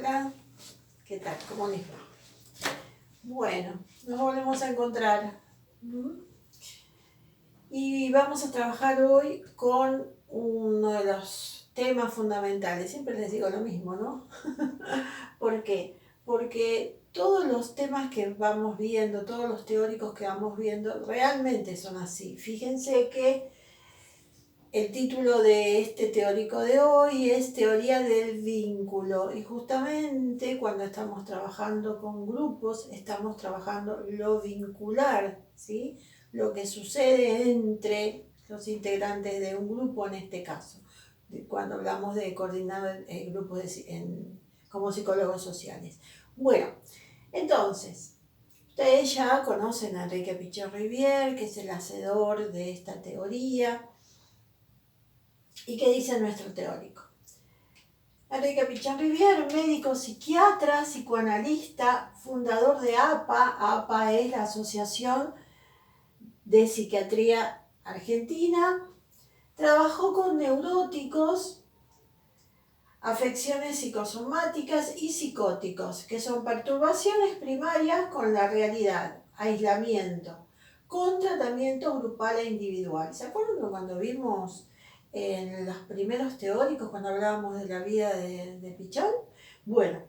Hola, ¿qué tal? ¿Cómo les va? Bueno, nos volvemos a encontrar. Y vamos a trabajar hoy con uno de los temas fundamentales. Siempre les digo lo mismo, ¿no? ¿Por qué? Porque todos los temas que vamos viendo, todos los teóricos que vamos viendo, realmente son así. Fíjense que el título de este teórico de hoy es Teoría del vínculo, y justamente cuando estamos trabajando con grupos estamos trabajando lo vincular, ¿sí? Lo que sucede entre los integrantes de un grupo en este caso, cuando hablamos de coordinar grupos como psicólogos sociales. Bueno, entonces, ustedes ya conocen a Enrique Pichon-Rivière, que es el hacedor de esta teoría. ¿Y qué dice nuestro teórico? Enrique Pichon-Rivière, médico psiquiatra, psicoanalista, fundador de APA. APA es la Asociación de Psiquiatría Argentina. Trabajó con neuróticos, afecciones psicosomáticas y psicóticos, que son perturbaciones primarias con la realidad, aislamiento, con tratamiento grupal e individual. ¿Se acuerdan cuando vimos en los primeros teóricos, cuando hablábamos de la vida de Pichon? Bueno,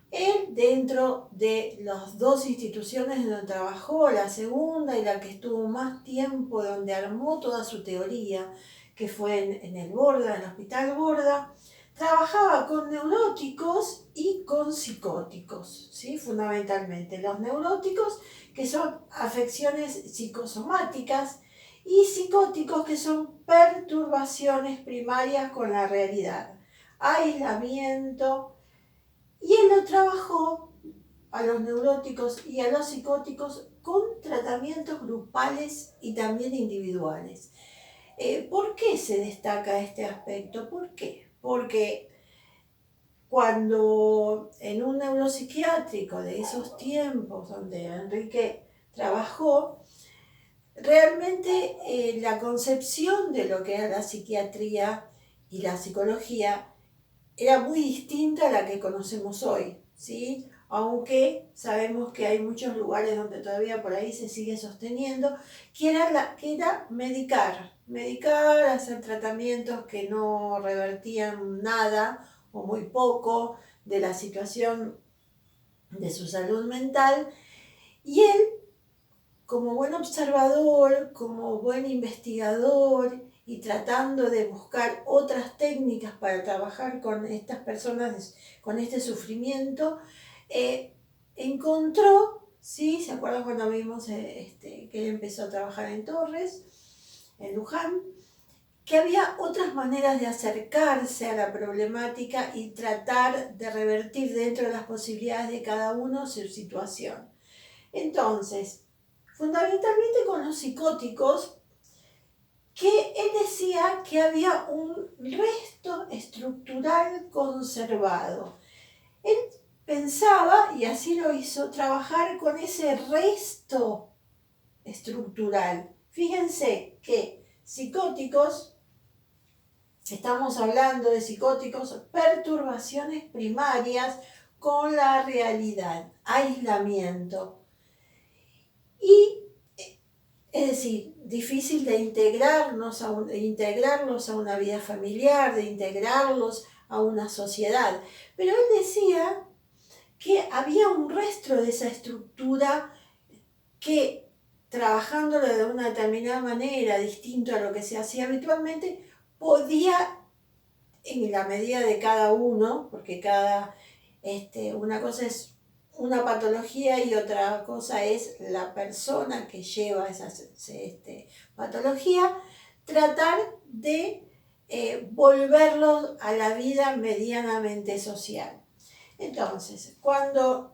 él dentro de las dos instituciones donde trabajó, la segunda y la que estuvo más tiempo, donde armó toda su teoría, que fue en el Borda, en el Hospital Borda, trabajaba con neuróticos y con psicóticos, ¿sí? Fundamentalmente los neuróticos, que son afecciones psicosomáticas, y psicóticos, que son perturbaciones primarias con la realidad, aislamiento. Y él lo trabajó a los neuróticos y a los psicóticos con tratamientos grupales y también individuales. ¿Por qué se destaca este aspecto? ¿Por qué? Porque cuando en un neuropsiquiátrico de esos tiempos donde Enrique trabajó, realmente la concepción de lo que era la psiquiatría y la psicología era muy distinta a la que conocemos hoy, ¿sí? Aunque sabemos que hay muchos lugares donde todavía por ahí se sigue sosteniendo, que era medicar, hacer tratamientos que no revertían nada o muy poco de la situación de su salud mental. Y él, como buen observador, como buen investigador, y tratando de buscar otras técnicas para trabajar con estas personas, con este sufrimiento, encontró, ¿sí? ¿Se acuerdan cuando vimos que él empezó a trabajar en Torres, en Luján? Que había otras maneras de acercarse a la problemática y tratar de revertir dentro de las posibilidades de cada uno su situación. Entonces, fundamentalmente con los psicóticos, que él decía que había un resto estructural conservado. Él pensaba, y así lo hizo, trabajar con ese resto estructural. Fíjense que psicóticos, estamos hablando de psicóticos, perturbaciones primarias con la realidad, aislamiento. Y es decir, difícil de integrarlos a una vida familiar, de integrarlos a una sociedad. Pero él decía que había un resto de esa estructura que, trabajándolo de una determinada manera, distinto a lo que se hacía habitualmente, podía, en la medida de cada uno, porque una cosa es una patología y otra cosa es la persona que lleva esa patología, tratar de volverlo a la vida medianamente social. Entonces, cuando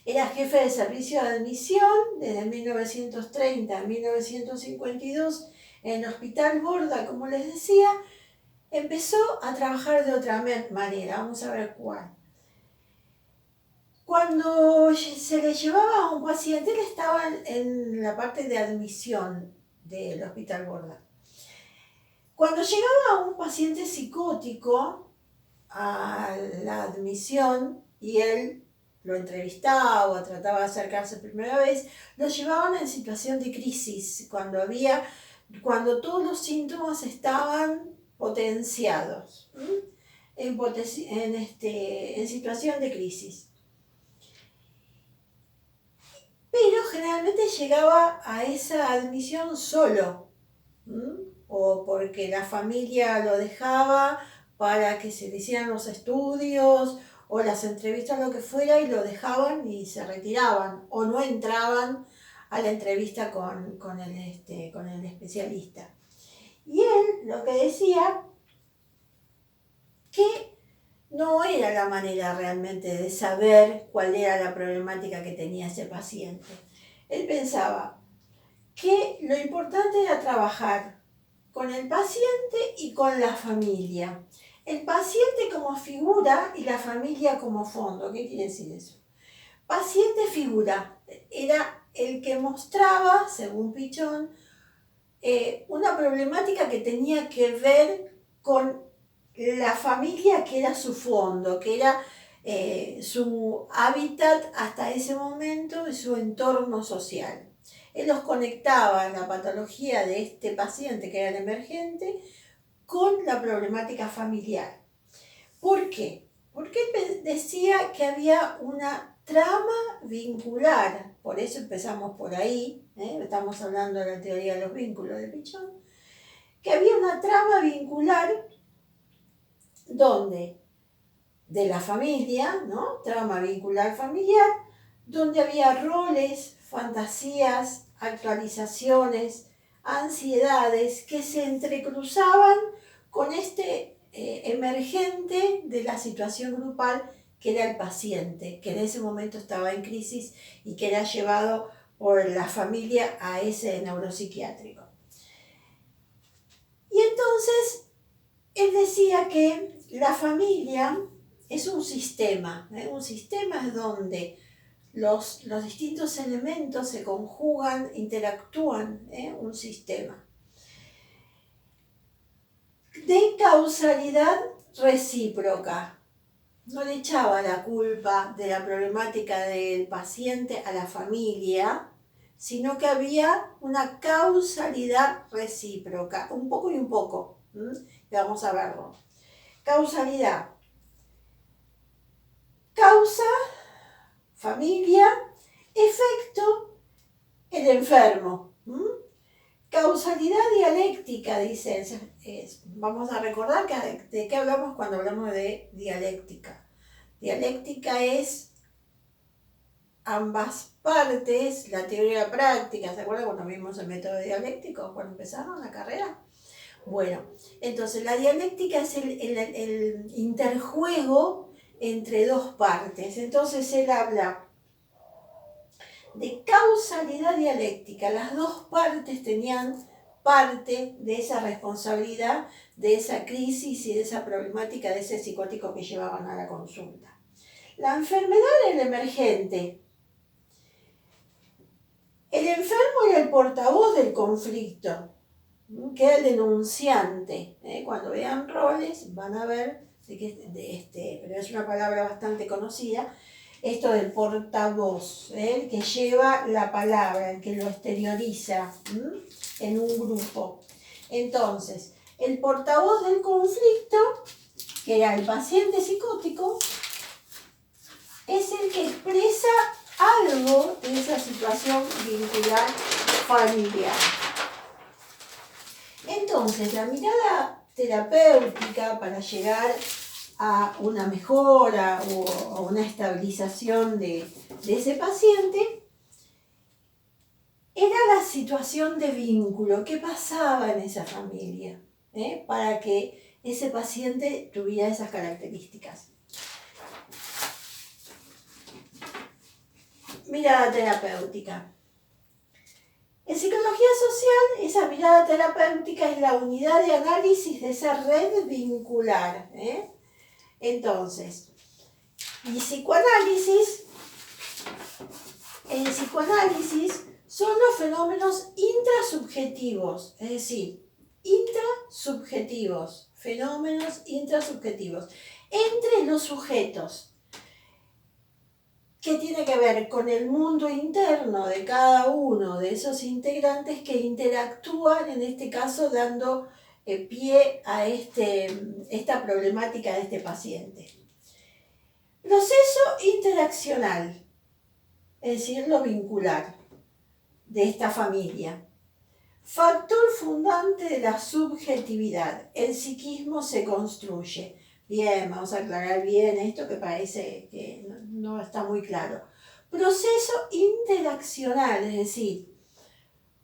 era jefe de servicio de admisión, desde 1930 a 1952, en el Hospital Borda, como les decía, empezó a trabajar de otra manera. Vamos a ver cuál. Cuando se le llevaba a un paciente, él estaba en la parte de admisión del Hospital Borda. Cuando llegaba a un paciente psicótico, a la admisión y él lo entrevistaba o trataba de acercarse primera vez, lo llevaban en situación de crisis, cuando todos los síntomas estaban potenciados, en situación de crisis. Pero generalmente llegaba a esa admisión solo, o porque la familia lo dejaba para que se le hicieran los estudios o las entrevistas, lo que fuera, y lo dejaban y se retiraban, o no entraban a la entrevista con el especialista. Y él lo que decía, que no era la manera realmente de saber cuál era la problemática que tenía ese paciente. Él pensaba que lo importante era trabajar con el paciente y con la familia. El paciente como figura y la familia como fondo. ¿Qué quiere decir eso? Paciente figura era el que mostraba, según Pichon, una problemática que tenía que ver con la familia, que era su fondo, que era su hábitat hasta ese momento y su entorno social. Él los conectaba, la patología de este paciente, que era el emergente, con la problemática familiar. ¿Por qué? Porque él decía que había una trama vincular, por eso empezamos por ahí, estamos hablando de la teoría de los vínculos de Pichon, que había una trama vincular donde, de la familia, ¿no? Trama vincular familiar, donde había roles, fantasías, actualizaciones, ansiedades que se entrecruzaban con este emergente de la situación grupal, que era el paciente, que en ese momento estaba en crisis y que era llevado por la familia a ese neuropsiquiátrico. Y entonces él decía que la familia es un sistema es donde los distintos elementos se conjugan, interactúan, un sistema de causalidad recíproca. No le echaba la culpa de la problemática del paciente a la familia, sino que había una causalidad recíproca, un poco y un poco. Vamos a verlo. Causalidad. Causa, familia, efecto, el enfermo. Causalidad dialéctica, dice. Vamos a recordar de qué hablamos cuando hablamos de dialéctica. Dialéctica es ambas partes, la teoría y la práctica. ¿Se acuerdan cuando vimos el método dialéctico, cuando empezaron la carrera? Bueno, entonces la dialéctica es el interjuego entre dos partes. Entonces él habla de causalidad dialéctica. Las dos partes tenían parte de esa responsabilidad, de esa crisis y de esa problemática de ese psicótico que llevaban a la consulta. La enfermedad era el emergente. El enfermo era el portavoz del conflicto, que era el denunciante. Cuando vean roles van a ver, pero es una palabra bastante conocida, esto del portavoz, el que lleva la palabra, el que lo exterioriza en un grupo. Entonces, el portavoz del conflicto, que era el paciente psicótico, es el que expresa algo de esa situación vincular familiar. Entonces, la mirada terapéutica para llegar a una mejora o a una estabilización de ese paciente era la situación de vínculo, qué pasaba en esa familia, para que ese paciente tuviera esas características. Mirada terapéutica. En psicología social, esa mirada terapéutica es la unidad de análisis de esa red vincular. Entonces, en psicoanálisis son los fenómenos intrasubjetivos, es decir, fenómenos intrasubjetivos. entre los sujetos, que tiene que ver con el mundo interno de cada uno de esos integrantes que interactúan, en este caso dando pie a esta problemática de este paciente. Proceso interaccional, es decir, lo vincular de esta familia. Factor fundante de la subjetividad. El psiquismo se construye. Bien, vamos a aclarar bien esto que parece que no está muy claro. Proceso interaccional, es decir,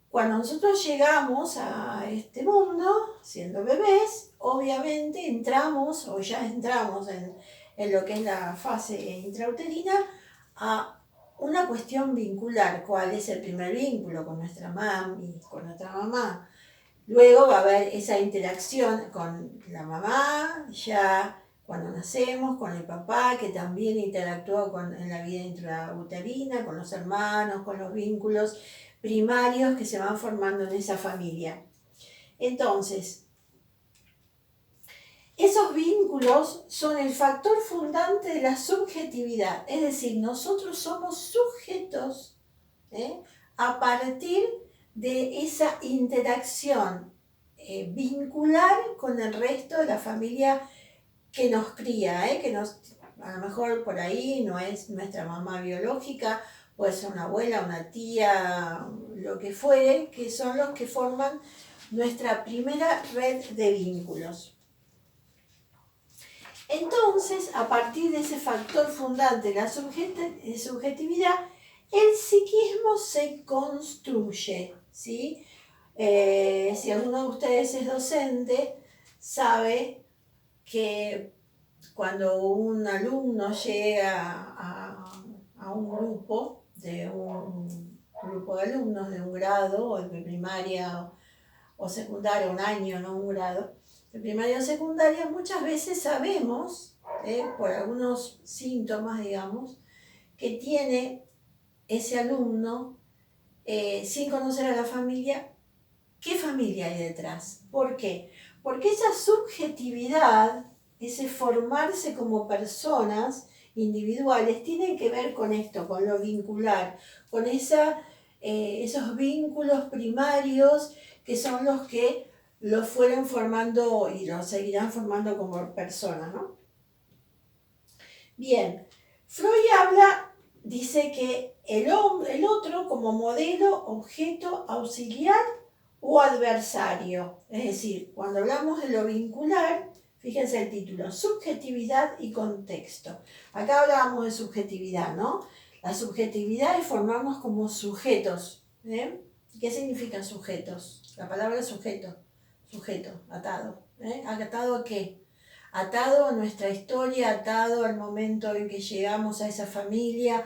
cuando nosotros llegamos a este mundo, siendo bebés, obviamente entramos, o ya entramos en lo que es la fase intrauterina, a una cuestión vincular. ¿Cuál es el primer vínculo? Con nuestra mami, con nuestra mamá. Luego va a haber esa interacción con la mamá, ya cuando nacemos, con el papá, que también interactúa en la vida intrauterina, con los hermanos, con los vínculos primarios que se van formando en esa familia. Entonces, esos vínculos son el factor fundante de la subjetividad, es decir, nosotros somos sujetos a partir de esa interacción vincular con el resto de la familia que nos cría, a lo mejor por ahí no es nuestra mamá biológica, puede ser una abuela, una tía, lo que fuere, que son los que forman nuestra primera red de vínculos. Entonces, a partir de ese factor fundante de la subjetividad, el psiquismo se construye, ¿sí? Si alguno de ustedes es docente, sabe que cuando un alumno llega a un grupo de alumnos de un grado, o de primaria o secundaria, un año, no un grado, de primaria o secundaria, muchas veces sabemos, por algunos síntomas, digamos, que tiene ese alumno, sin conocer a la familia, ¿qué familia hay detrás? ¿Por qué? Porque esa subjetividad, ese formarse como personas individuales, tiene que ver con esto, con lo vincular, con esos vínculos primarios que son los que lo fueron formando y lo seguirán formando como personas, ¿no? Bien, Freud dice que el otro como modelo, objeto, auxiliar o adversario. Es decir, cuando hablamos de lo vincular, fíjense el título, subjetividad y contexto. Acá hablábamos de subjetividad, ¿no? La subjetividad es formarnos como sujetos. ¿Qué significan sujetos? La palabra sujeto, atado. ¿Atado a qué? Atado a nuestra historia, atado al momento en que llegamos a esa familia,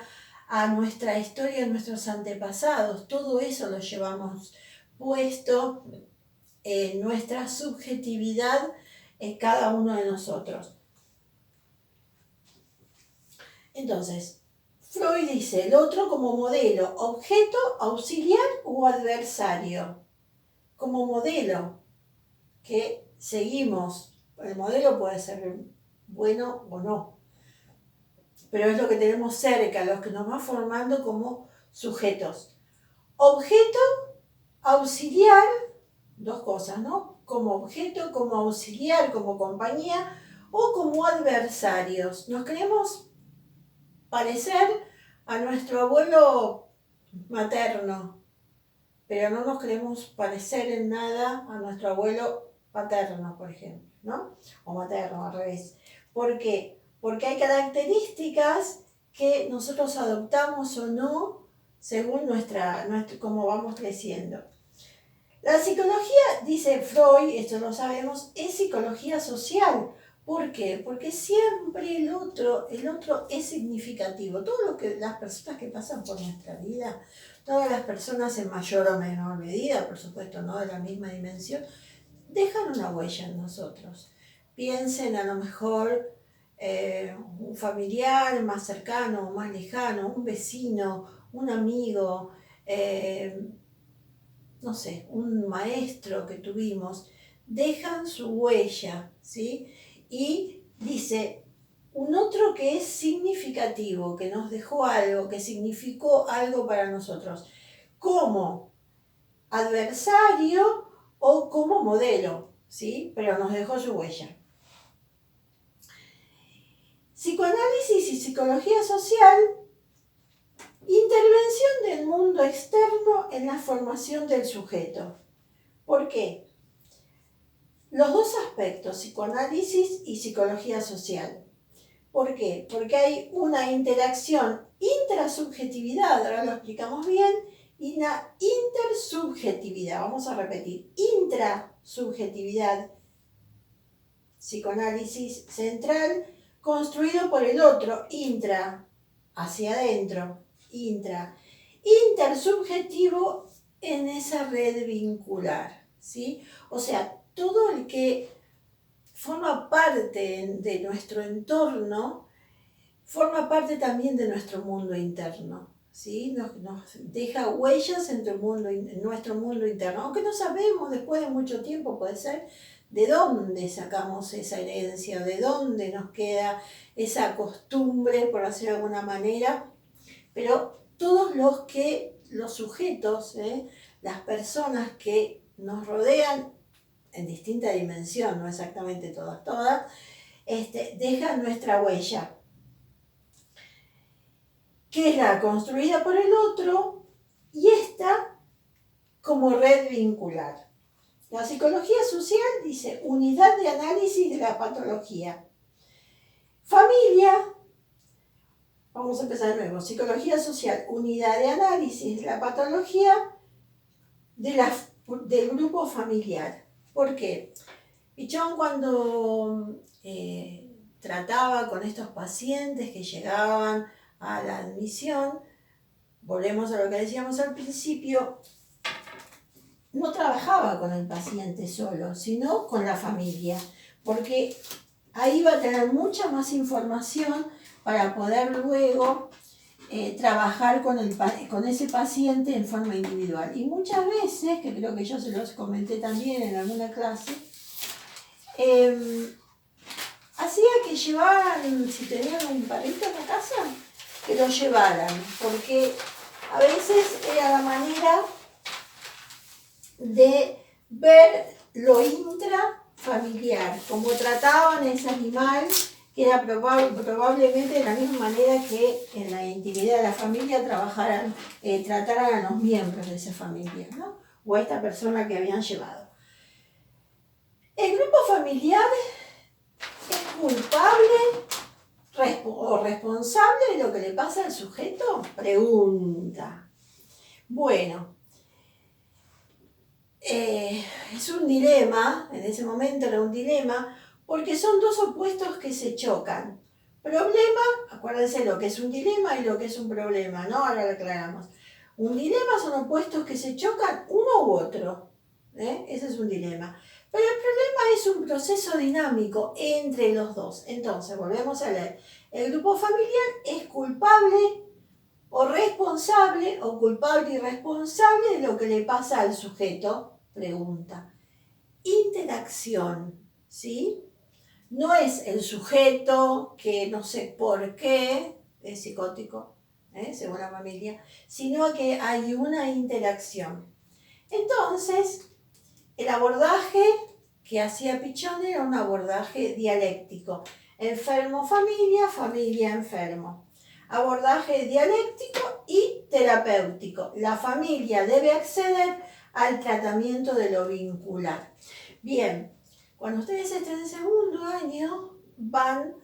a nuestra historia, a nuestros antepasados. Todo eso lo llevamos puesto en nuestra subjetividad en cada uno de nosotros. Entonces, Freud dice el otro como modelo, objeto, auxiliar o adversario. Como modelo que seguimos. El modelo puede ser bueno o no, pero es lo que tenemos cerca, los que nos va formando como sujetos. Objeto, auxiliar, dos cosas, ¿no? Como objeto, como auxiliar, como compañía o como adversarios. Nos queremos parecer a nuestro abuelo materno, pero no nos queremos parecer en nada a nuestro abuelo paterno, por ejemplo, ¿no? O materno, al revés. ¿Por qué? Porque hay características que nosotros adoptamos o no según cómo vamos creciendo. La psicología, dice Freud, esto lo sabemos, es psicología social. ¿Por qué? Porque siempre el otro es significativo. Las personas que pasan por nuestra vida, todas las personas en mayor o menor medida, por supuesto, no de la misma dimensión, dejan una huella en nosotros. Piensen a lo mejor un familiar más cercano o más lejano, un vecino, un amigo, no sé, un maestro que tuvimos, dejan su huella, ¿sí? Y dice, un otro que es significativo, que nos dejó algo, que significó algo para nosotros, como adversario o como modelo, ¿sí? Pero nos dejó su huella. Psicoanálisis y psicología social, intervención del mundo externo en la formación del sujeto. ¿Por qué? Los dos aspectos, psicoanálisis y psicología social. ¿Por qué? Porque hay una interacción intrasubjetividad, ahora lo explicamos bien, y una intersubjetividad. Vamos a repetir, intrasubjetividad, psicoanálisis central, construido por el otro, intra, hacia adentro, intra. Intersubjetivo en esa red vincular, ¿sí? O sea, todo el que forma parte de nuestro entorno, forma parte también de nuestro mundo interno, ¿sí? Nos deja huellas en nuestro mundo interno, aunque no sabemos después de mucho tiempo, puede ser, de dónde sacamos esa herencia, de dónde nos queda esa costumbre, por decirlo de alguna manera, pero todos los sujetos, las personas que nos rodean en distinta dimensión, no exactamente todas, dejan nuestra huella, que es la construida por el otro y esta como red vincular. La psicología social dice unidad de análisis de la patología. Familia, vamos a empezar de nuevo, psicología social, unidad de análisis de la patología del grupo familiar. ¿Por qué? Pichón cuando trataba con estos pacientes que llegaban a la admisión, volvemos a lo que decíamos al principio, no trabajaba con el paciente solo, sino con la familia, porque ahí va a tener mucha más información para poder luego trabajar con ese paciente en forma individual. Y muchas veces, que creo que yo se los comenté también en alguna clase, hacía que llevaran, si tenían un perrito en la casa, que lo llevaran, porque a veces era la manera de ver lo intrafamiliar, como trataban ese animal, que era probablemente de la misma manera que en la intimidad de la familia trataran a los miembros de esa familia, ¿no? O a esta persona que habían llevado. El grupo familiar es culpable o responsable de lo que le pasa al sujeto? Pregunta. Bueno, es un dilema, en ese momento era un dilema, porque son dos opuestos que se chocan. Problema, acuérdense lo que es un dilema y lo que es un problema, ¿no? Ahora lo aclaramos. Un dilema son opuestos que se chocan uno u otro, ese es un dilema. Pero el problema es un proceso dinámico entre los dos. Entonces, volvemos a leer. El grupo familiar es culpable o responsable, o culpable y responsable de lo que le pasa al sujeto. Pregunta. Interacción, ¿sí? No es el sujeto que no sé por qué es psicótico, según la familia, sino que hay una interacción. Entonces, el abordaje que hacía Pichón era un abordaje dialéctico. Enfermo-familia, familia-enfermo. Abordaje dialéctico y terapéutico. La familia debe acceder al tratamiento de lo vincular. Bien, cuando ustedes estén en segundo año, van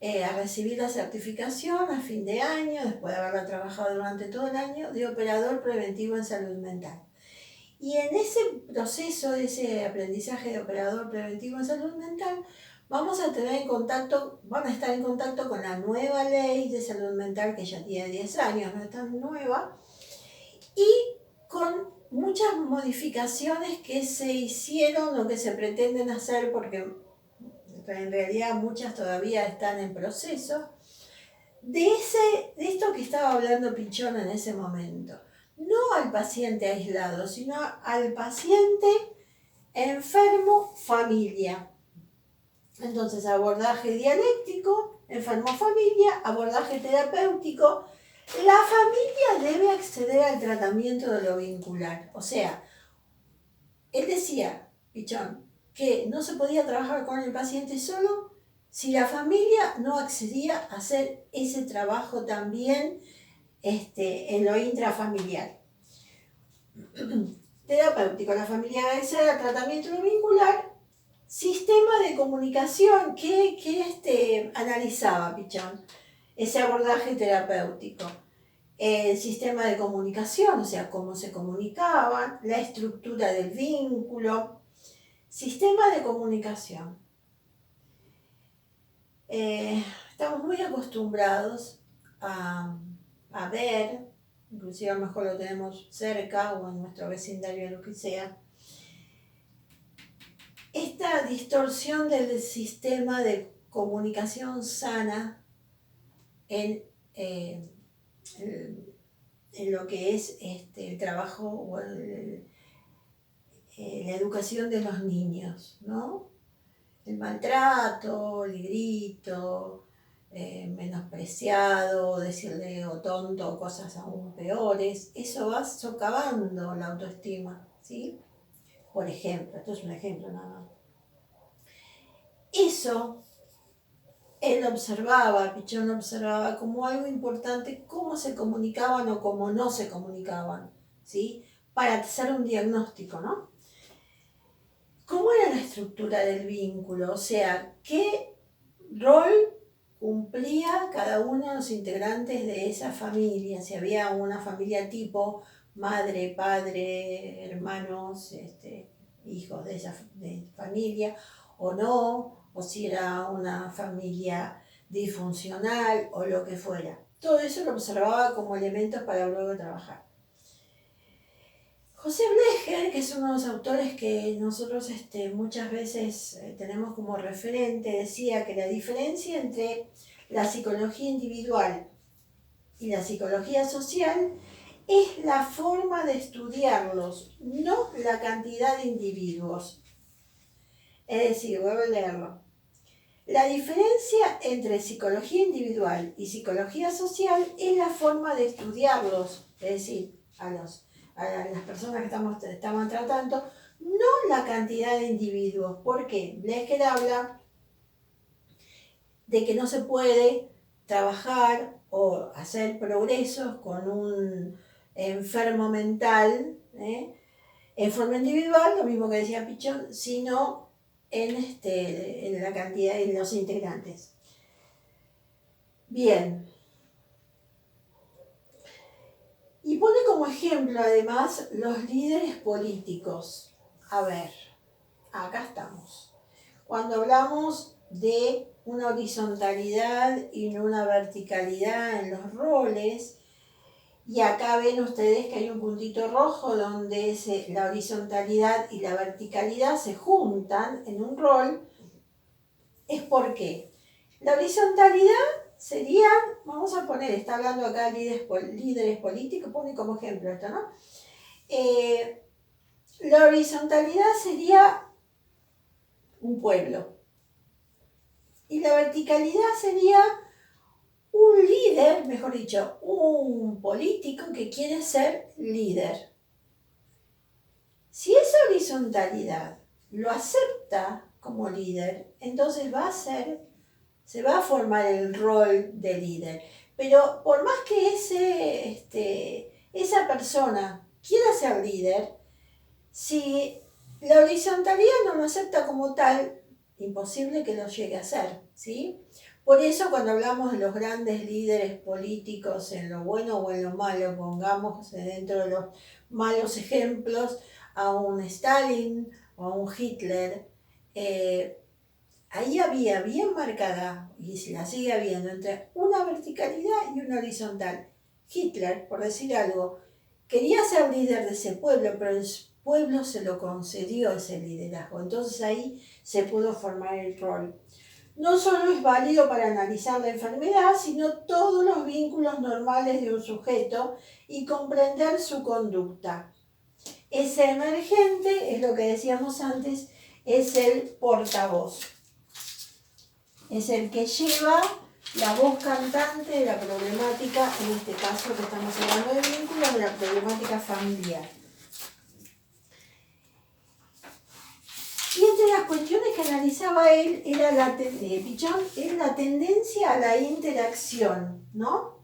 a recibir la certificación a fin de año, después de haberla trabajado durante todo el año, de operador preventivo en salud mental. Y en ese proceso, de ese aprendizaje de operador preventivo en salud mental, van a estar en contacto con la nueva ley de salud mental que ya tiene 10 años, no es tan nueva, y con muchas modificaciones que se hicieron o que se pretenden hacer, porque en realidad muchas todavía están en proceso, de esto que estaba hablando Pichón en ese momento. No al paciente aislado, sino al paciente enfermo familia. Entonces, abordaje dialéctico, enfermo-familia, abordaje terapéutico. La familia debe acceder al tratamiento de lo vincular. O sea, él decía, Pichón, que no se podía trabajar con el paciente solo si la familia no accedía a hacer ese trabajo también en lo intrafamiliar. Terapéutico, la familia debe acceder al tratamiento de lo vincular. Sistema de comunicación, ¿qué analizaba Pichón? Ese abordaje terapéutico. El sistema de comunicación, o sea, cómo se comunicaban, la estructura del vínculo. Sistema de comunicación. Estamos muy acostumbrados a ver, inclusive a lo mejor lo tenemos cerca o en nuestro vecindario, lo que sea, esta distorsión del sistema de comunicación sana en lo que es el trabajo o la educación de los niños, ¿no? El maltrato, el grito, menospreciado, decirle o tonto o cosas aún peores, eso va socavando la autoestima, ¿sí? Por ejemplo, esto es un ejemplo nada más. Eso él observaba, Pichón observaba como algo importante cómo se comunicaban o cómo no se comunicaban, ¿sí? Para hacer un diagnóstico, ¿no? ¿Cómo era la estructura del vínculo? O sea, ¿qué rol cumplía cada uno de los integrantes de esa familia? Si había una familia tipo madre, padre, hermanos, hijos de esa familia o no, o si era una familia disfuncional o lo que fuera. Todo eso lo observaba como elementos para luego trabajar. José Blecher, que es uno de los autores que nosotros muchas veces tenemos como referente, decía que la diferencia entre la psicología individual y la psicología social es la forma de estudiarlos, no la cantidad de individuos. Es decir, voy a leerlo. La diferencia entre psicología individual y psicología social es la forma de estudiarlos, es decir, a las personas que estaban tratando, no la cantidad de individuos. ¿Por qué? Blecher habla de que no se puede trabajar o hacer progresos con un enfermo mental, en forma individual, lo mismo que decía Pichón, sino en la cantidad de los integrantes. Bien. Y pone como ejemplo, además, los líderes políticos. A ver, acá estamos. Cuando hablamos de una horizontalidad y no una verticalidad en los roles, y acá ven ustedes que hay un puntito rojo donde la horizontalidad y la verticalidad se juntan en un rol, es porque la horizontalidad serían, vamos a poner, está hablando acá líderes políticos, pone como ejemplo esto, ¿no? La horizontalidad sería un pueblo. Y la verticalidad sería un líder, mejor dicho, un político que quiere ser líder. Si esa horizontalidad lo acepta como líder, entonces se va a formar el rol de líder. Pero por más que esa persona quiera ser líder, si la horizontalidad no lo acepta como tal, imposible que lo llegue a ser, ¿sí? Por eso cuando hablamos de los grandes líderes políticos en lo bueno o en lo malo, pongamos dentro de los malos ejemplos a un Stalin o a un Hitler, ahí había bien marcada, y se la sigue habiendo, entre una verticalidad y una horizontal. Hitler, por decir algo, quería ser líder de ese pueblo, pero el pueblo se lo concedió ese liderazgo. Entonces ahí se pudo formar el rol. No solo es válido para analizar la enfermedad, sino todos los vínculos normales de un sujeto y comprender su conducta. Ese emergente, es lo que decíamos antes, es el portavoz. Es el que lleva la voz cantante de la problemática, en este caso que estamos hablando de vínculos, de la problemática familiar. Y entre las cuestiones que analizaba él era Pichón, es la tendencia a la interacción, ¿no?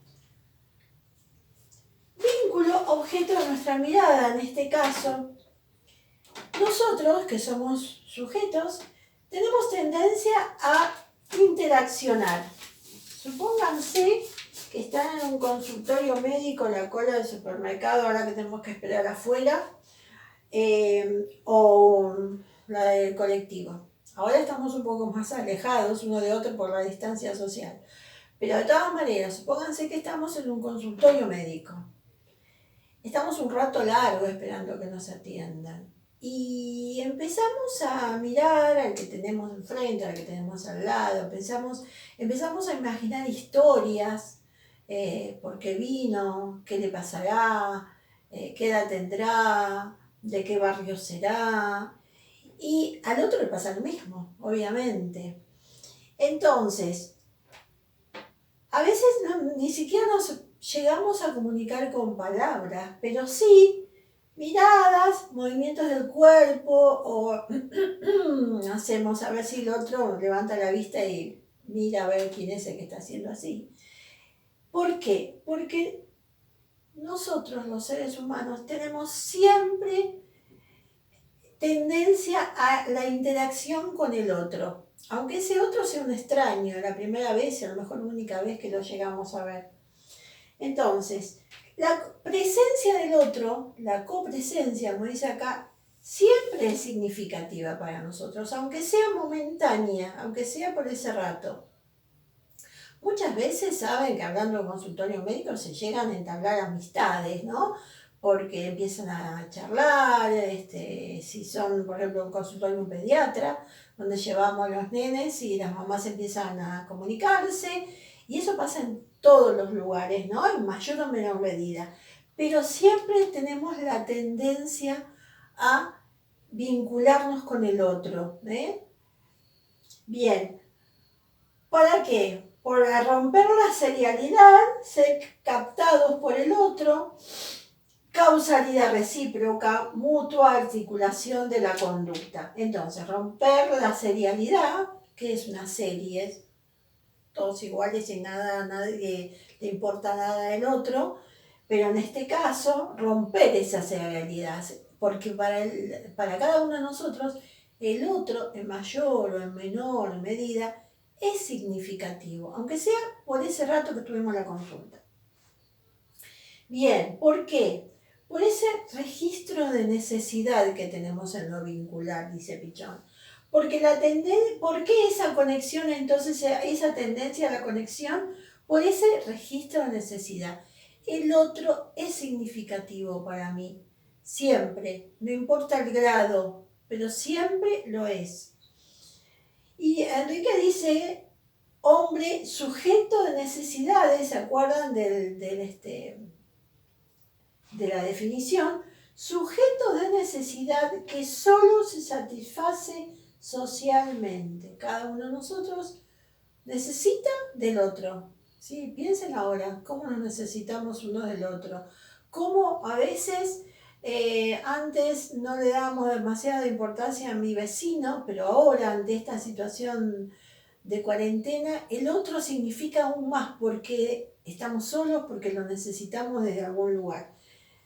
Vínculo, objeto de nuestra mirada, en este caso. Nosotros, que somos sujetos, tenemos tendencia a interaccionar. Supónganse que están en un consultorio médico, en la cola del supermercado, ahora que tenemos que esperar afuera, o la del colectivo. Ahora estamos un poco más alejados uno de otro por la distancia social. Pero de todas maneras, supónganse que estamos en un consultorio médico. Estamos un rato largo esperando que nos atiendan. Y empezamos a mirar al que tenemos enfrente, al que tenemos al lado, empezamos a imaginar historias, por qué vino, qué le pasará, qué edad tendrá, de qué barrio será, y al otro le pasa lo mismo, obviamente. Entonces, a veces ni siquiera nos llegamos a comunicar con palabras, pero sí miradas, movimientos del cuerpo, o hacemos a ver si el otro levanta la vista y mira a ver quién es el que está haciendo así. ¿Por qué? Porque nosotros, los seres humanos, tenemos siempre tendencia a la interacción con el otro, aunque ese otro sea un extraño, la primera vez y a lo mejor la única vez que lo llegamos a ver. Entonces, la presencia del otro, la copresencia, como dice acá, siempre es significativa para nosotros, aunque sea momentánea, aunque sea por ese rato. Muchas veces saben que hablando de consultorio médico se llegan a entablar amistades, ¿no? Porque empiezan a charlar, si son, por ejemplo, un consultorio de un pediatra, donde llevamos a los nenes y las mamás empiezan a comunicarse, y eso pasa en todos los lugares, ¿no? En mayor o menor medida. Pero siempre tenemos la tendencia a vincularnos con el otro, ¿eh? Bien, ¿para qué? Para romper la serialidad, ser captados por el otro, causalidad recíproca, mutua articulación de la conducta. Entonces, romper la serialidad, que es una serie, todos iguales y nadie le importa nada del otro, pero en este caso, romper esa serialidad, porque para cada uno de nosotros, el otro, en mayor o en menor medida, es significativo, aunque sea por ese rato que tuvimos la consulta. Bien, ¿por qué? Por ese registro de necesidad que tenemos en lo vincular, dice Pichón. Porque ¿por qué esa conexión, entonces, esa tendencia a la conexión? Por ese registro de necesidad. El otro es significativo para mí, siempre, no importa el grado, pero siempre lo es. Y Enrique dice, hombre sujeto de necesidades, ¿se acuerdan de la definición? Sujeto de necesidad que solo se satisface socialmente. Cada uno de nosotros necesita del otro. ¿Sí? Piensen ahora cómo nos necesitamos uno del otro. Cómo a veces antes no le dábamos demasiada importancia a mi vecino, pero ahora ante esta situación de cuarentena, el otro significa aún más porque estamos solos, porque lo necesitamos desde algún lugar.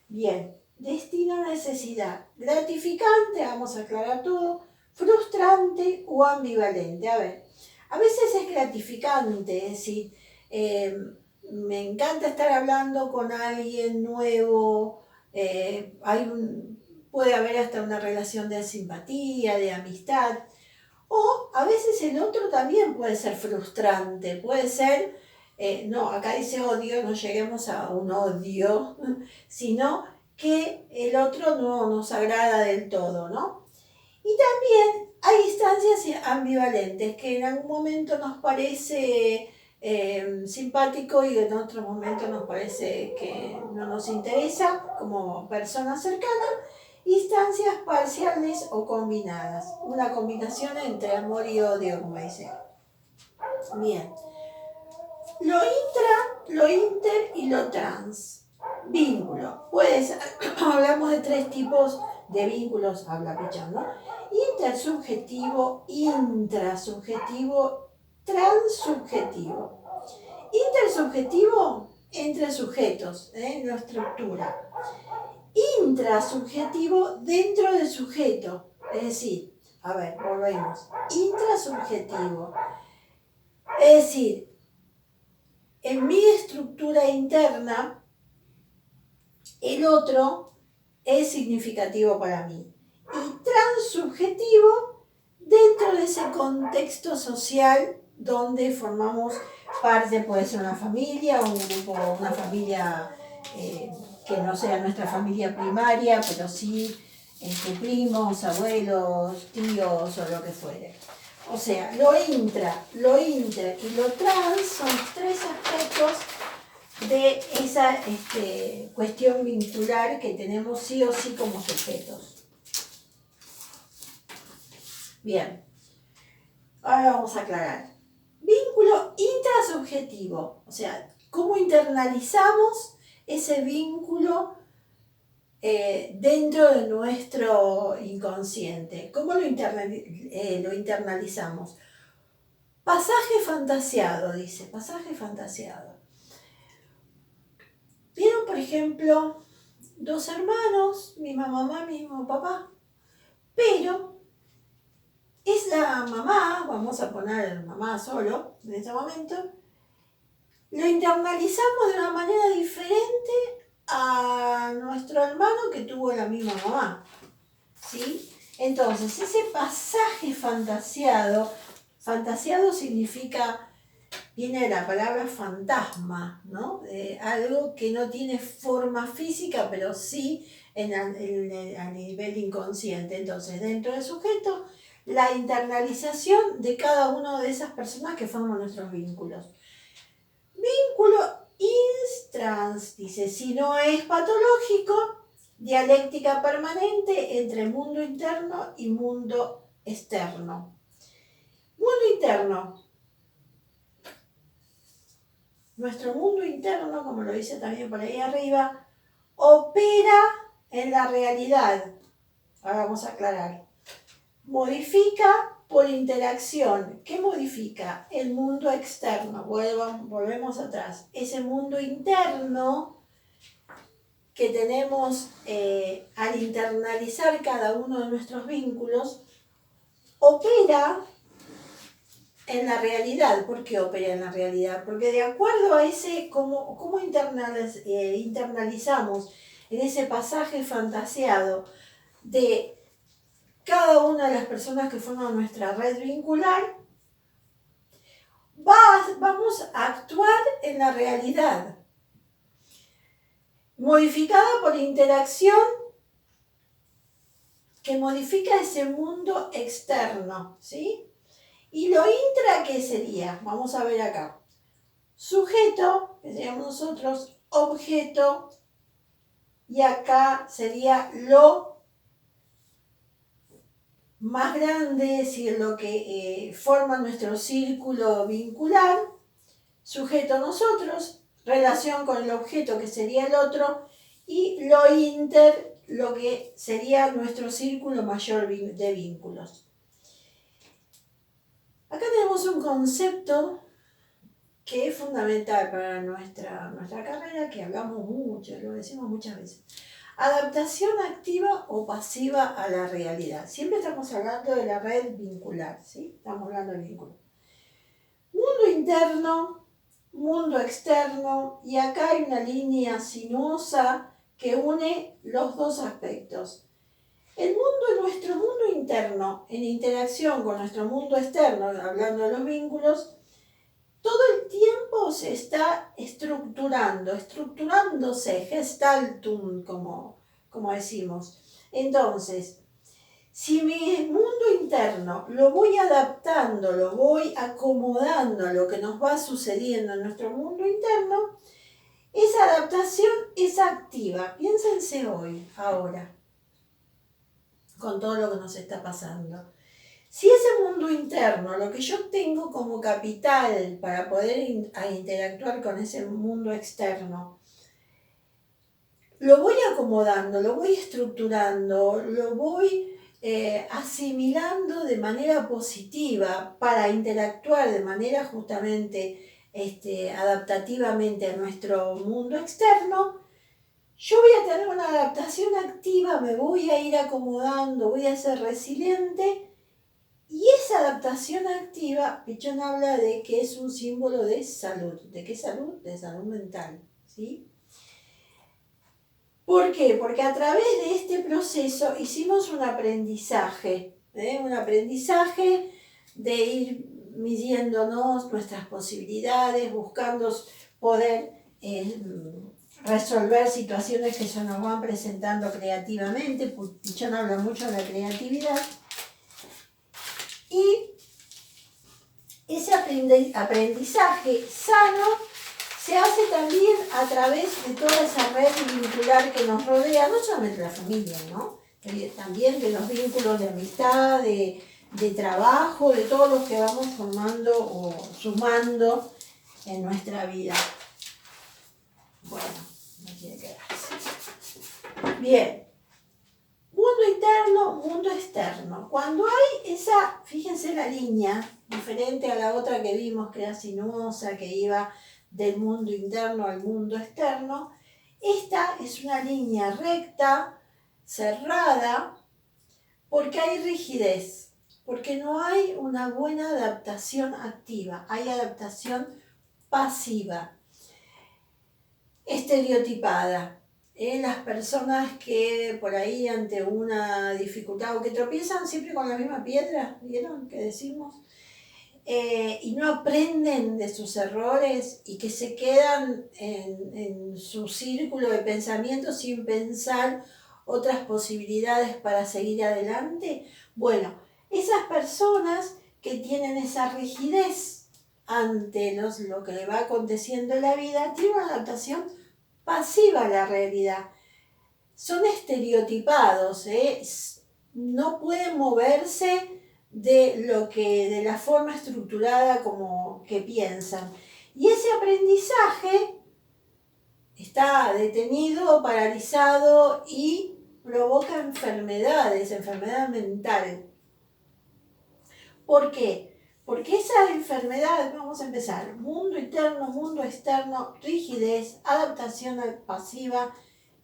Bien, destino a necesidad. Gratificante, vamos a aclarar todo. Frustrante o ambivalente. A ver, a veces es gratificante, es decir, me encanta estar hablando con alguien nuevo, puede haber hasta una relación de simpatía, de amistad, o a veces el otro también puede ser frustrante, puede ser, no, acá dice odio, no lleguemos a un odio, sino que el otro no nos agrada del todo, ¿no? Y también hay instancias ambivalentes, que en algún momento nos parece simpático y en otro momento nos parece que no nos interesa como personas cercanas. Instancias parciales o combinadas, una combinación entre amor y odio, como dice. Bien, Lo intra, lo inter y lo trans. Vínculo. Pues hablamos de 3 tipos de vínculos, habla Pichón, ¿no? Intersubjetivo, intrasubjetivo, transsubjetivo. Intersubjetivo, entre sujetos, no estructura. Intrasubjetivo, dentro del sujeto. Es decir, a ver, volvemos. Intrasubjetivo. Es decir, en mi estructura interna, el otro es significativo para mí. Y transsubjetivo, dentro de ese contexto social donde formamos parte, puede ser una familia, un grupo, una familia que no sea nuestra familia primaria, pero sí primos, abuelos, tíos o lo que fuere. O sea, lo intra, lo inter y lo trans son 3 aspectos de esa cuestión vincular que tenemos sí o sí como sujetos. Bien, ahora vamos a aclarar. Vínculo intrasubjetivo, o sea, cómo internalizamos ese vínculo dentro de nuestro inconsciente. ¿Cómo lo internalizamos? Pasaje fantasiado, dice, pasaje fantasiado. ¿Vieron, por ejemplo, 2 hermanos, misma mamá, mismo papá? Pero es la mamá, vamos a poner mamá solo en este momento, lo internalizamos de una manera diferente a nuestro hermano que tuvo la misma mamá, ¿sí? Entonces, ese pasaje fantasiado significa, viene de la palabra fantasma, ¿no? Algo que no tiene forma física, pero sí a nivel inconsciente. Entonces, dentro del sujeto, la internalización de cada una de esas personas que forman nuestros vínculos. Vínculo intrans, dice, si no es patológico, dialéctica permanente entre mundo interno y mundo externo. Mundo interno. Nuestro mundo interno, como lo dice también por ahí arriba, opera en la realidad. Ahora vamos a aclarar. Modifica por interacción. ¿Qué modifica? El mundo externo. Volvemos atrás. Ese mundo interno que tenemos al internalizar cada uno de nuestros vínculos, opera en la realidad. ¿Por qué opera en la realidad? Porque de acuerdo a ese, cómo internalizamos en ese pasaje fantasiado de cada una de las personas que forman nuestra red vincular, vamos a actuar en la realidad, modificada por interacción que modifica ese mundo externo, ¿sí? Y lo intra, ¿qué sería? Vamos a ver acá. Sujeto, que seríamos nosotros, objeto, y acá sería lo más grande, es decir, lo que forma nuestro círculo vincular, sujeto nosotros, relación con el objeto que sería el otro, y lo inter, lo que sería nuestro círculo mayor de vínculos. Acá tenemos un concepto que es fundamental para nuestra carrera, que hablamos mucho, lo decimos muchas veces. Adaptación activa o pasiva a la realidad. Siempre estamos hablando de la red vincular, ¿sí? Estamos hablando del vínculo. Mundo interno, mundo externo, y acá hay una línea sinuosa que une los 2 aspectos. Nuestro mundo interno, en interacción con nuestro mundo externo, hablando de los vínculos, todo el tiempo se está estructurándose, gestaltum, como decimos. Entonces, si mi mundo interno lo voy adaptando, lo voy acomodando a lo que nos va sucediendo en nuestro mundo interno, esa adaptación es activa. Piénsense hoy, ahora, con todo lo que nos está pasando. Si ese mundo interno, lo que yo tengo como capital para poder interactuar con ese mundo externo, lo voy acomodando, lo voy estructurando, lo voy asimilando de manera positiva para interactuar de manera justamente adaptativamente a nuestro mundo externo, yo voy a tener una adaptación activa, me voy a ir acomodando, voy a ser resiliente. Y esa adaptación activa, Pichon habla de que es un símbolo de salud. ¿De qué salud? De salud mental, ¿sí? ¿Por qué? Porque a través de este proceso hicimos un aprendizaje de ir midiéndonos nuestras posibilidades, buscando poder resolver situaciones que se nos van presentando creativamente. Pichon habla mucho de la creatividad. Y ese aprendizaje sano se hace también a través de toda esa red vincular que nos rodea, no solamente la familia, ¿no? También de los vínculos de amistad, de trabajo, de todos los que vamos formando o sumando en nuestra vida. Bueno, no quiere quedarse. Bien. Mundo interno, mundo externo. Cuando hay esa, fíjense la línea, diferente a la otra que vimos, que era sinuosa, que iba del mundo interno al mundo externo, esta es una línea recta, cerrada, porque hay rigidez, porque no hay una buena adaptación activa, hay adaptación pasiva, estereotipada. Las personas que por ahí ante una dificultad o que tropiezan siempre con la misma piedra, ¿vieron? Que decimos, y no aprenden de sus errores y que se quedan en su círculo de pensamiento sin pensar otras posibilidades para seguir adelante. Bueno, esas personas que tienen esa rigidez ante lo que le va aconteciendo en la vida, tienen una adaptación pasiva a la realidad. Son estereotipados, no pueden moverse de la forma estructurada como que piensan. Y ese aprendizaje está detenido, paralizado y provoca enfermedades, enfermedad mental. ¿Por qué? Porque esa enfermedad, vamos a empezar, mundo interno, mundo externo, rigidez, adaptación pasiva,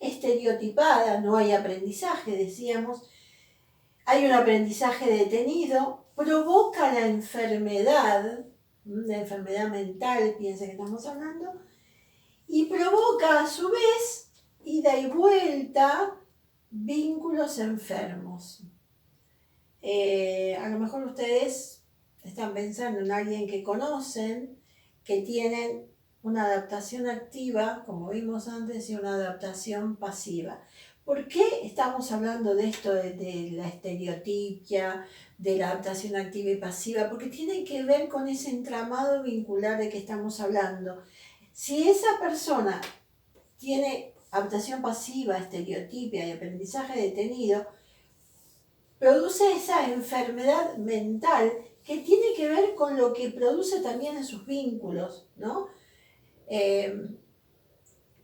estereotipada, no hay aprendizaje, decíamos, hay un aprendizaje detenido, provoca la enfermedad mental, piensen que estamos hablando, y provoca a su vez ida y vuelta vínculos enfermos. A lo mejor ustedes están pensando en alguien que conocen, que tienen una adaptación activa, como vimos antes, y una adaptación pasiva. ¿Por qué estamos hablando de esto de la estereotipia, de la adaptación activa y pasiva? Porque tiene que ver con ese entramado vincular de que estamos hablando. Si esa persona tiene adaptación pasiva, estereotipia y aprendizaje detenido, produce esa enfermedad mental que tiene que ver con lo que produce también en sus vínculos, ¿no?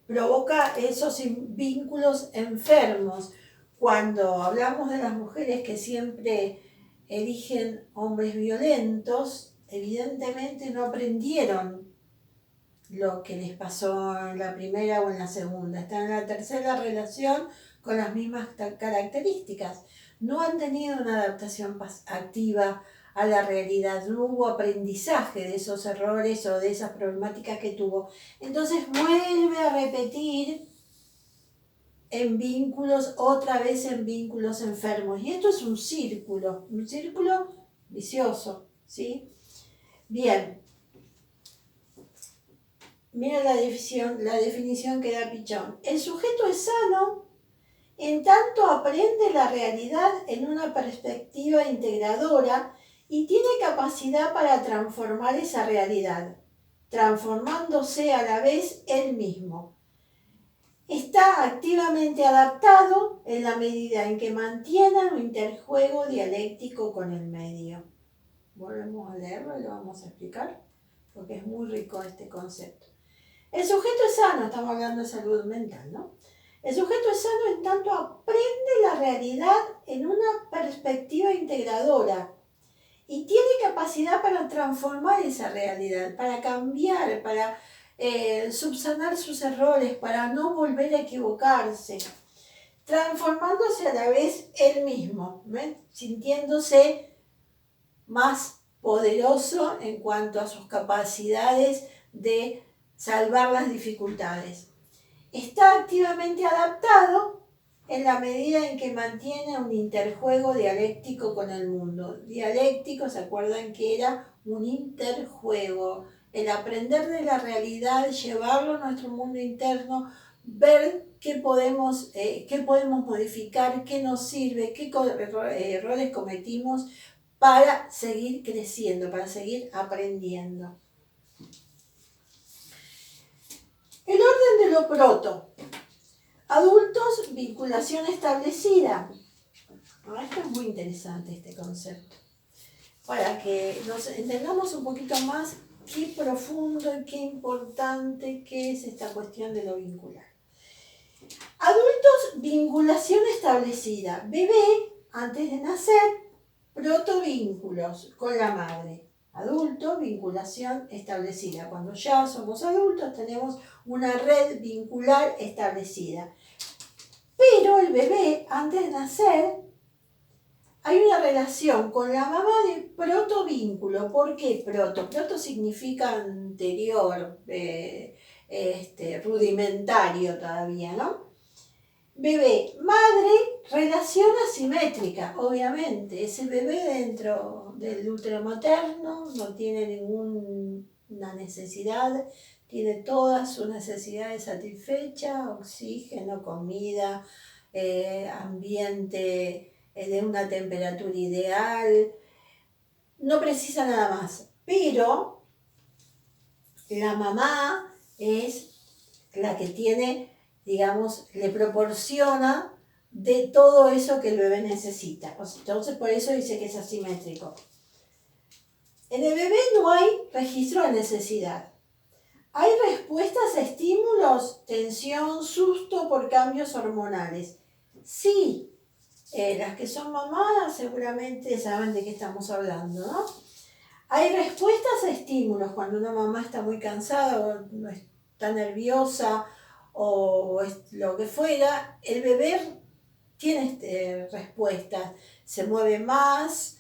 Provoca esos vínculos enfermos. Cuando hablamos de las mujeres que siempre eligen hombres violentos, evidentemente no aprendieron lo que les pasó en la primera o en la segunda. Están en la tercera relación con las mismas características. No han tenido una adaptación activa a la realidad, no hubo aprendizaje de esos errores o de esas problemáticas que tuvo. Entonces vuelve a repetir en vínculos, otra vez en vínculos enfermos. Y esto es un círculo vicioso, ¿sí? Bien. Mira la definición que da Pichon. El sujeto es sano en tanto aprende la realidad en una perspectiva integradora y tiene capacidad para transformar esa realidad, transformándose a la vez él mismo. está activamente adaptado en la medida en que mantiene un interjuego dialéctico con el medio. Volvemos a leerlo y lo vamos a explicar, porque es muy rico este concepto. El sujeto es sano, estamos hablando de salud mental, ¿no? El sujeto es sano en tanto aprende la realidad en una perspectiva integradora y tiene capacidad para transformar esa realidad, para cambiar, para subsanar sus errores, para no volver a equivocarse, transformándose a la vez él mismo, ¿ven? Sintiéndose más poderoso en cuanto a sus capacidades de salvar las dificultades. Está activamente adaptado en la medida en que mantiene un interjuego dialéctico con el mundo. Dialéctico, ¿se acuerdan que era un interjuego? El aprender de la realidad, llevarlo a nuestro mundo interno, ver qué podemos modificar, qué nos sirve, qué errores cometimos para seguir creciendo, para seguir aprendiendo. El orden de lo proto. Adultos, vinculación establecida. Esto es muy interesante, este concepto. Para que nos entendamos un poquito más qué profundo y qué importante que es esta cuestión de lo vincular. Adultos, vinculación establecida. Bebé, antes de nacer, protovínculos con la madre. Adulto, vinculación establecida. Cuando ya somos adultos tenemos una red vincular establecida. Pero el bebé, antes de nacer, hay una relación con la mamá de protovínculo. ¿Por qué proto? Proto significa anterior, rudimentario todavía, ¿no? Bebé, madre, relación asimétrica, obviamente. Ese bebé dentro del útero materno no tiene ninguna necesidad, tiene todas sus necesidades satisfechas, oxígeno, comida, ambiente de una temperatura ideal, no precisa nada más. Pero la mamá es la que tiene, digamos, le proporciona de todo eso que el bebé necesita. Entonces por eso dice que es asimétrico. En el bebé no hay registro de necesidad. Hay respuestas a estímulos, tensión, susto por cambios hormonales. Sí, las que son mamás seguramente saben de qué estamos hablando, ¿no? Hay respuestas a estímulos cuando una mamá está muy cansada o no está nerviosa o lo que fuera, el bebé tiene respuestas, se mueve más,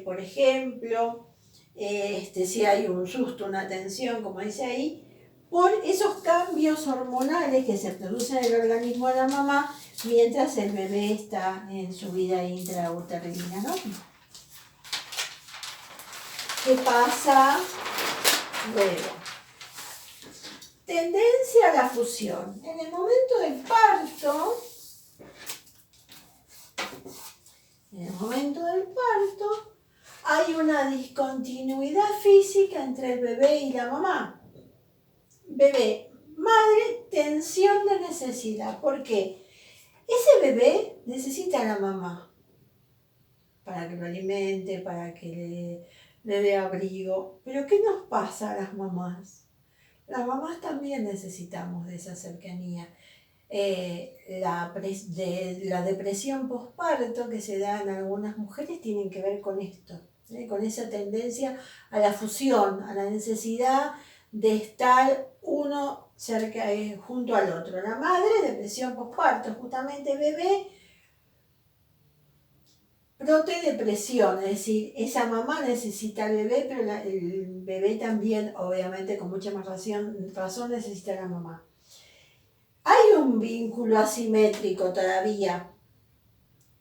por ejemplo, si hay un susto, una tensión, como dice ahí, por esos cambios hormonales que se producen en el organismo de la mamá mientras el bebé está en su vida intrauterina, ¿no? ¿Qué pasa luego? Tendencia a la fusión. En el momento del parto, hay una discontinuidad física entre el bebé y la mamá. Bebé, madre, tensión de necesidad. ¿Por qué? Ese bebé necesita a la mamá para que lo alimente, para que le dé abrigo. Pero ¿qué nos pasa a las mamás? Las mamás también necesitamos de esa cercanía. La depresión posparto que se da en algunas mujeres tienen que ver con esto, con esa tendencia a la fusión, a la necesidad de estar uno cerca, junto al otro. La madre, depresión posparto, justamente bebé, protodepresión, es decir, esa mamá necesita al bebé, pero el bebé también, obviamente, con mucha más razón necesita a la mamá. Hay un vínculo asimétrico todavía.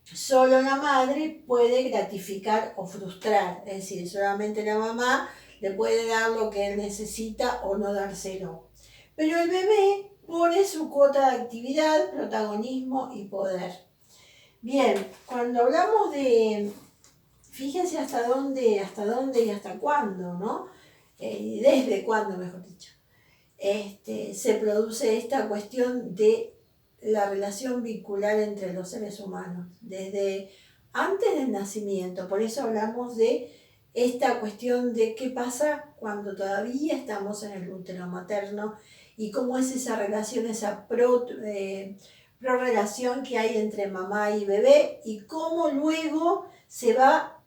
Solo la madre puede gratificar o frustrar, es decir, solamente la mamá le puede dar lo que él necesita o no dárselo. Pero el bebé pone su cuota de actividad, protagonismo y poder. Bien, cuando hablamos de, fíjense hasta dónde y hasta cuándo, ¿no? Desde cuándo, mejor dicho. Se produce esta cuestión de la relación vincular entre los seres humanos, desde antes del nacimiento. Por eso hablamos de esta cuestión de qué pasa cuando todavía estamos en el útero materno y cómo es esa relación, esa prorrelación que hay entre mamá y bebé y cómo luego se va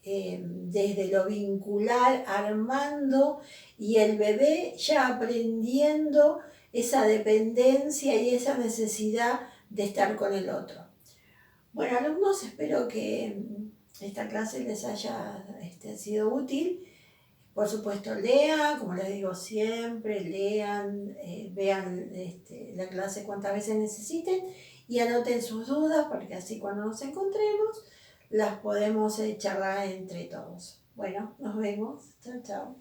desde lo vincular armando y el bebé ya aprendiendo esa dependencia y esa necesidad de estar con el otro. Bueno, alumnos, espero que esta clase les haya sido útil. Por supuesto, lean, como les digo siempre, lean, vean la clase cuantas veces necesiten y anoten sus dudas, porque así cuando nos encontremos las podemos charlar entre todos. Bueno, nos vemos. Chao, chao.